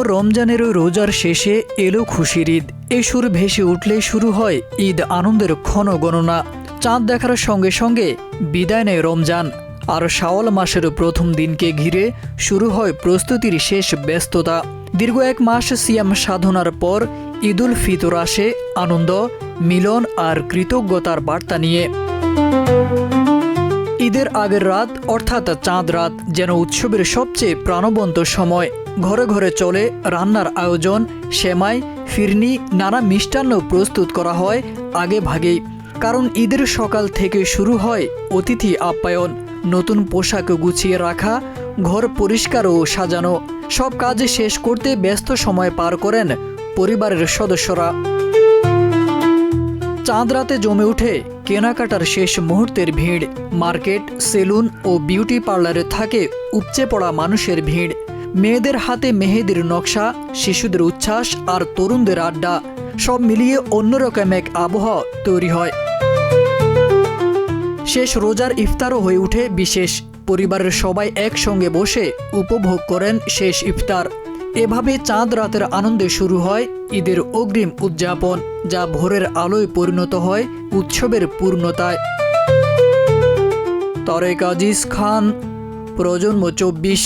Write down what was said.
রমজানের রোজার শেষে এলো খুশির ঈদ। এই সুর ভেসে উঠলে শুরু হয় ঈদ আনন্দের ক্ষণ গণনা। চাঁদ দেখার সঙ্গে সঙ্গে বিদায় নেয় রমজান, আর শাওয়াল মাসের প্রথম দিনকে ঘিরে শুরু হয় প্রস্তুতির শেষ ব্যস্ততা। দীর্ঘ এক মাস সিয়াম সাধনার পর ঈদুল ফিতর আসে আনন্দ, মিলন আর কৃতজ্ঞতার বার্তা নিয়ে। ঈদের আগের রাত অর্থাৎ চাঁদ রাত যেন উৎসবের সবচেয়ে প্রাণবন্ত সময়। ঘরে ঘরে চলে রান্নার আয়োজন, সেমাই, ফিরনি, নানা মিষ্টান্ন প্রস্তুত করা হয় আগে ভাগেই। কারণ ঈদের সকাল থেকে শুরু হয় অতিথি আপ্যায়ন, নতুন পোশাক গুছিয়ে রাখা, ঘর পরিষ্কার ও সাজানো। সব কাজ শেষ করতে ব্যস্ত সময় পার করেন পরিবারের সদস্যরা। চাঁদ রাতে জমে ওঠে কেনাকাটার শেষ মুহূর্তের ভিড়। মার্কেট, সেলুন ও বিউটি পার্লারে থাকে উপচে পড়া মানুষের ভিড়। মেয়েদের হাতে মেহেদির নকশা, শিশুদের উচ্ছ্বাস আর তরুণদের আড্ডা, সব মিলিয়ে অন্যরকম এক আবহাওয়া তৈরি হয়। শেষ রোজার ইফতারও হয়ে ওঠে বিশেষ। পরিবারের সবাই একসঙ্গে বসে উপভোগ করেন শেষ ইফতার। এভাবে চাঁদ রাতের আনন্দে শুরু হয় ঈদের অগ্রিম উদযাপন, যা ভোরের আলোয় পরিণত হয় উৎসবের পূর্ণতায়। তারেক আজিজ খান, প্রজন্ম 24।